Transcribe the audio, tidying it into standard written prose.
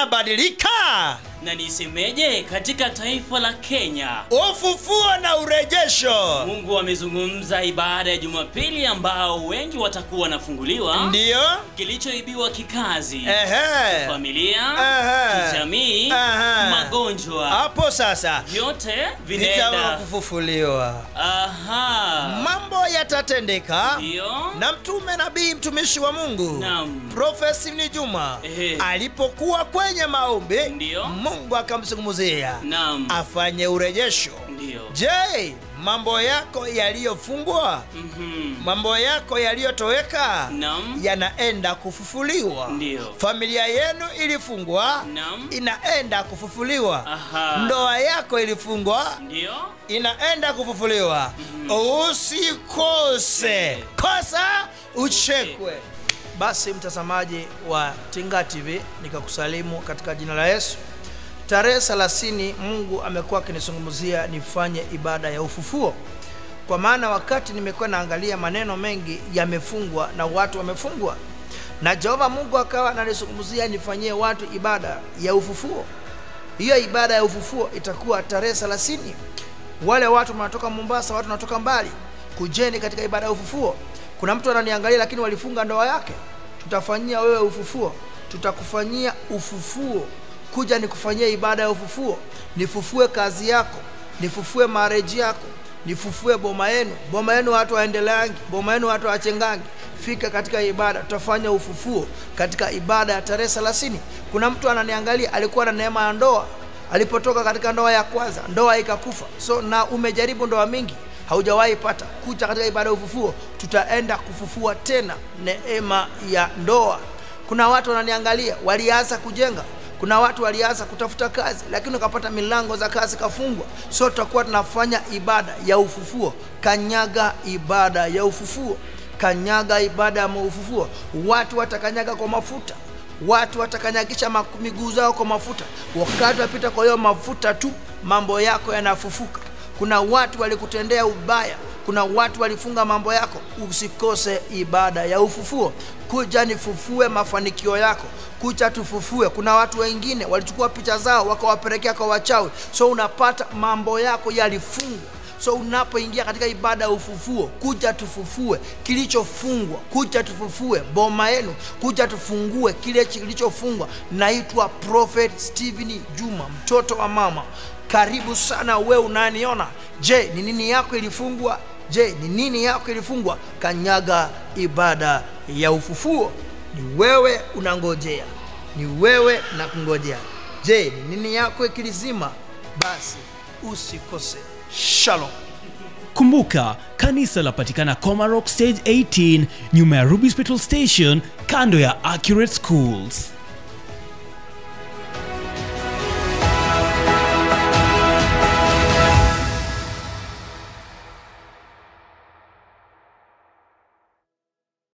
yanabadilika. Na nisemeje katika taifa la Kenya? Ufufuo na urejesho. Mungu amezungumza ibada ya Jumapili ambao wengi watakuwa nafunguliwa. Ndio. Kilichoibiwa kikazi, familia, kijamii, magonjwa. Hapo sasa vyote vinaenda kufufuliwa. Mambo yatatendeka. Ndio. Na mtume nabii mtumishi wa Mungu, Prophet Stephen Juma, alipokuwa kwenye maombi, ndio, Mungu akamzungumzia afanye urejesho. Ndio. Je, mambo yako yaliyofungwa, mambo yako yaliyotoweka yanaenda kufufuliwa. Ndio. Familia yenu ilifungwa, inaenda kufufuliwa. Ndoa yako ilifungwa, ndio, inaenda kufufuliwa. Usikose. Kosa uchekwe. Basi mtazamaji wa Tinga TV, nikakusalimu katika jina la Yesu. Tarehe 30 Mungu amekuwa akinizungumzia nifanye ibada ya ufufuo. Kwa maana wakati nimekuwa naangalia maneno mengi yamefungwa na watu wamefungwa. Na Jehova Mungu akawa ananizungumzia nifanyie watu ibada ya ufufuo. Hiyo ibada ya ufufuo itakuwa tarehe 30. Wale watu wanatoka Mombasa, watu wanatoka mbali, kujeni katika ibada ya ufufuo. Kuna mtu ananiangalia lakini walifunga ndoa yake. Tutafanyia wewe ufufuo. Tutakufanyia ufufuo. Kuja nikufanyia ibada ya ufufuo. Nifufue kazi yako, nifufue marriage yako, nifufue boma yenu. Boma yenu watu waendeleangi, boma yenu watu wachengangi. Fika katika ibada, tutafanya ufufuo katika ibada ya tarehe 30. Kuna mtu ananiangalia alikuwa na neema ya ndoa, alipotoka katika ndoa ya kwanza, ndoa ikakufa. So na umejaribu ndoa mingi, haujawahi pata. Kuja katika ibada ya ufufuo, tutaenda kufufua tena neema ya ndoa. Kuna watu wananiangalia walianza kujenga, kuna watu walianza kutafuta kazi lakini ukapata milango za kazi kafungwa. So tutakuwa tunafanya ibada ya ufufuo. Kanyaga ibada ya ufufuo. Kanyaga ibada ya ufufuo. Watu watakanyaga kwa mafuta. Watu watakanyagisha miguu zao kwa mafuta. Wakati wapita kwa hiyo mafuta tu, mambo yako yanafufuka. Kuna watu walikutendea ubaya, kuna watu walifunga mambo yako. Usikose ibada ya ufufuo. Kuja nifufue mafanikio yako. Kuja tufufue. Kuna watu wengine walichukua picha zao wakawapelekea kwa wachawi. So unapata mambo yako yalifungwa. So unapoingia katika ibada ya ufufuo, kuja tufufue kilichofungwa. Kuja tufufue boma yenu. Kuja tufungue kile kilichofungwa. Naitwa Prophet Stephen Juma, mtoto wa mama. Karibu sana wewe unaniona. Je, ni nini yako ilifungwa? Je, ni nini yako ilifungwa? Kanyaga ibada ya ufufuo. Ni wewe unangojea. Ni wewe na kungojea. Je, ni nini yako ikilizima? Basi usikose. Shalom. Kumbuka, kanisa lapatikana Komarok Stage 18, nyuma ya Ruby's Petrol Station, kando ya Accurate Schools.